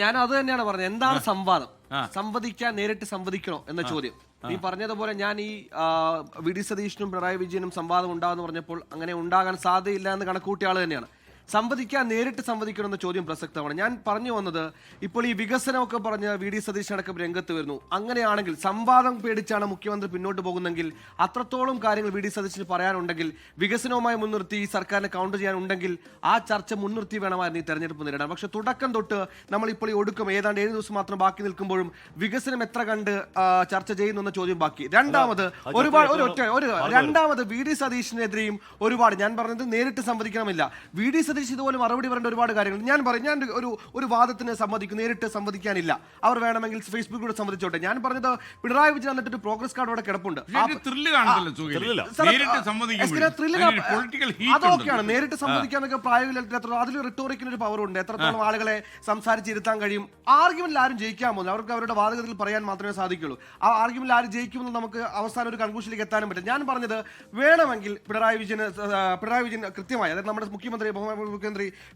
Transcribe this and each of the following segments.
ഞാൻ അത് തന്നെയാണ് പറഞ്ഞത്. എന്താണ് സംവാദം? സംവദിക്കാൻ നേരിട്ട് സംവദിക്കണോ എന്ന ചോദ്യം. ഈ പറഞ്ഞതുപോലെ ഞാൻ ഈ വി.ഡി. സതീശനും പിണറായി വിജയനും സംവാദം ഉണ്ടാകുമെന്ന് പറഞ്ഞപ്പോൾ അങ്ങനെ ഉണ്ടാകാൻ സാധ്യതയില്ല എന്ന് കണക്കൂട്ടിയ ആൾ തന്നെയാണ്. സംവദിക്കാൻ നേരിട്ട് സംവദിക്കണമെന്ന ചോദ്യം പ്രസക്തമാണ്. ഞാൻ പറഞ്ഞു വന്നത്, ഇപ്പോൾ ഈ വികസനമൊക്കെ പറഞ്ഞ് വി.ഡി. സതീശനടക്കം രംഗത്ത് വരുന്നു. അങ്ങനെയാണെങ്കിൽ സംവാദം പേടിച്ചാണ് മുഖ്യമന്ത്രി പിന്നോട്ട് പോകുന്നെങ്കിൽ, അത്രത്തോളം കാര്യങ്ങൾ വി.ഡി. സതീശന് പറയാനുണ്ടെങ്കിൽ, വികസനവുമായി മുൻനിർത്തി ഈ സർക്കാരിനെ കൗണ്ടർ ചെയ്യാനുണ്ടെങ്കിൽ ആ ചർച്ച മുൻനിർത്തി വേണമായിരുന്നു ഈ തെരഞ്ഞെടുപ്പ് നേരിടാൻ. പക്ഷെ തുടക്കം തൊട്ട് നമ്മളിപ്പോൾ ഈ ഒടുക്കം ഏതാണ്ട് 7 ദിവസം മാത്രം ബാക്കി നിൽക്കുമ്പോഴും വികസനം എത്ര കണ്ട് ചർച്ച ചെയ്യുന്നു എന്ന ചോദ്യം ബാക്കി. രണ്ടാമത് വി.ഡി. സതീശനെതിരെയും ഒരുപാട്, ഞാൻ പറഞ്ഞത് നേരിട്ട് സംവദിക്കണമില്ല, വി.ഡി. സതീശ് ഇതുപോലെ മറുപടി പറയേണ്ട ഒരുപാട് കാര്യങ്ങൾ. ഞാൻ ഒരു വാദത്തിന് സമ്മതിക്കും, നേരിട്ട് സംവദിക്കാനില്ല, അവർ വേണമെങ്കിൽ ഫേസ്ബുക്കിലൂടെ സംവദിച്ചോട്ടെ. ഞാൻ പറഞ്ഞത് പിണറായി വിജയൻ എന്നിട്ട് പ്രോഗ്രസ് കാർഡ് അവിടെ കിടപ്പുണ്ട്. അതൊക്കെയാണ് നേരിട്ട് സംവദിക്കാനൊക്കെ പ്രായോഗിക, അതിൽ റിട്ടോറിക്കിന് ഒരു പവർ ഉണ്ട്. എത്രത്തോളം ആളുകളെ സംസാരിച്ചിരുത്താൻ കഴിയും. ആർഗ്യുമെന്റിൽ ആരും ജയിക്കാൻ പോകുന്നു, അവർക്ക് അവരുടെ വാദഗതിയിൽ പറയാൻ മാത്രമേ സാധിക്കുള്ളൂ. ആ ആർഗ്യുമെന്റിൽ ആരും ജയിക്കുമെന്ന് നമുക്ക് അവസാനം ഒരു കൺക്ലൂഷനിലേക്ക് എത്താനും പറ്റും. ഞാൻ പറഞ്ഞത്, വേണമെങ്കിൽ പിണറായി വിജയൻ കൃത്യമായി, അതായത് നമ്മുടെ മുഖ്യമന്ത്രി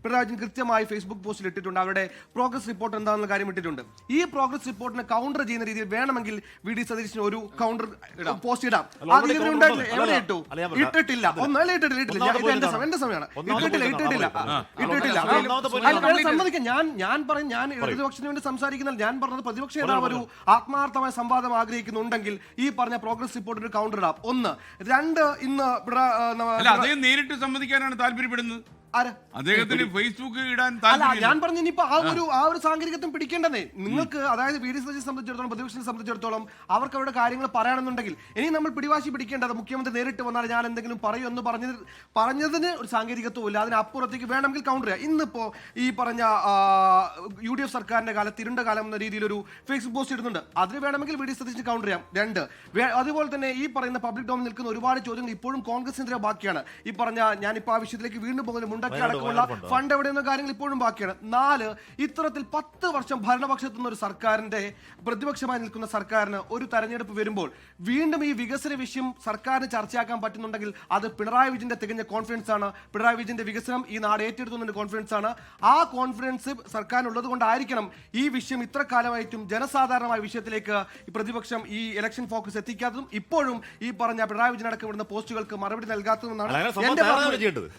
പിണറായി വിജയൻ കൃത്യമായി ഫേസ്ബുക്ക് പോസ്റ്റിൽ ഇട്ടിട്ടുണ്ട്, അവരുടെ പ്രോഗ്രസ് റിപ്പോർട്ട് എന്താണെന്ന കാര്യം ഇട്ടിട്ടുണ്ട്. ഈ പ്രോഗ്രസ് റിപ്പോർട്ടിനെ കൗണ്ടർ ചെയ്യുന്ന രീതിയിൽ വേണമെങ്കിൽ വി.ഡി. സതീശന് ഒരു കൗണ്ടർ പോസ്റ്റ് ഇടാം. എവിടെ ഇട്ടു? ഇട്ടിട്ടില്ല. എന്റെ സമയമാണ്. ഞാൻ പറയും, ഞാൻ പ്രതിപക്ഷത്തിന് വേണ്ടി സംസാരിക്കുന്നില്ല. ഞാൻ പറഞ്ഞത്, പ്രതിപക്ഷ നേതാവ് ഒരു ആത്മാർത്ഥമായ സംവാദം ആഗ്രഹിക്കുന്നുണ്ടെങ്കിൽ ഈ പറഞ്ഞ പ്രോഗ്രസ് റിപ്പോർട്ടിന് കൗണ്ടർ ഇടാം. 1. 2, ഇന്ന് നേരിട്ട് സംവദിക്കാനാണ് താല്പര്യപ്പെടുന്നത്. അദ്ദേഹത്തിന് ഫേസ്ബുക്ക് ഇടാൻ ഞാൻ പറഞ്ഞു, ഇനിയിപ്പോ ആ ഒരു സാങ്കേതികത്വം പിടിക്കേണ്ടതേ നിങ്ങൾക്ക്. അതായത് വി.ഡി. സതീശനെ സംബന്ധിച്ചിടത്തോളം, പ്രതിപക്ഷത്തെ സംബന്ധിച്ചിടത്തോളം അവർക്ക് അവരുടെ കാര്യങ്ങൾ പറയണമെന്നുണ്ടെങ്കിൽ ഇനി നമ്മൾ പിടിവാശി പിടിക്കേണ്ടത്, മുഖ്യമന്ത്രി നേരിട്ട് വന്നാൽ ഞാൻ എന്തെങ്കിലും പറയൂ എന്ന് പറഞ്ഞതിന് ഒരു സാങ്കേതികത്വം ഇല്ല. അതിനപ്പുറത്തേക്ക് വേണമെങ്കിൽ കൗണ്ടർ ചെയ്യാം. ഇന്നിപ്പോ ഈ പറഞ്ഞ UDF സർക്കാരിന്റെ കാലത്ത്, ഇരുണ്ട കാലം എന്ന രീതിയിൽ ഒരു ഫേസ്ബുക്ക് പോസ്റ്റ് ഇടുന്നുണ്ട്. അതിന് വേണമെങ്കിൽ വി.ഡി. സതീശന് കൗണ്ടർ ചെയ്യാം. 2, അതുപോലെ തന്നെ ഈ പറയുന്ന പബ്ലിക് ഡോമിൽ നിൽക്കുന്ന ഒരുപാട് ചോദ്യങ്ങൾ ഇപ്പോഴും കോൺഗ്രസിനെതിരെ ബാക്കിയാണ്. ഈ പറഞ്ഞ, ഞാനിപ്പോ ആ വിഷയത്തിലേക്ക് വീണ്ടും പോകുന്നത്, അടക്കമുള്ള ഫണ്ട് എവിടെയെന്ന കാര്യങ്ങൾ ഇപ്പോഴും ബാക്കിയാണ്. 4, ഇത്തരത്തിൽ 10 വർഷം ഭരണപക്ഷത്തുനിന്ന് ഒരു സർക്കാരിന്റെ, പ്രതിപക്ഷമായി നിൽക്കുന്ന സർക്കാരിന് ഒരു തെരഞ്ഞെടുപ്പ് വരുമ്പോൾ വീണ്ടും ഈ വികസന വിഷയം സർക്കാരിന് ചർച്ചയാക്കാൻ പറ്റുന്നുണ്ടെങ്കിൽ അത് പിണറായി വിജയന്റെ തികഞ്ഞ കോൺഫിഡൻസ് ആണ്. പിണറായി വിജയന്റെ വികസനം ഈ നാട് ഏറ്റെടുത്തുന്നതിന്റെ കോൺഫിഡൻസ് ആണ്. ആ കോൺഫിഡൻസ് സർക്കാരിനുള്ളത് കൊണ്ടായിരിക്കണം ഈ വിഷയം ഇത്ര കാലമായിട്ടും ജനസാധാരണമായ വിഷയത്തിലേക്ക് ഈ പ്രതിപക്ഷം ഈ ഇലക്ഷൻ ഫോക്കസ് എത്തിക്കാത്തതും ഇപ്പോഴും ഈ പറഞ്ഞ പിണറായി വിജയൻ അടക്കം വിടുന്ന പോസ്റ്റുകൾക്ക് മറുപടി നൽകാത്തതെന്നാണ് എന്റെ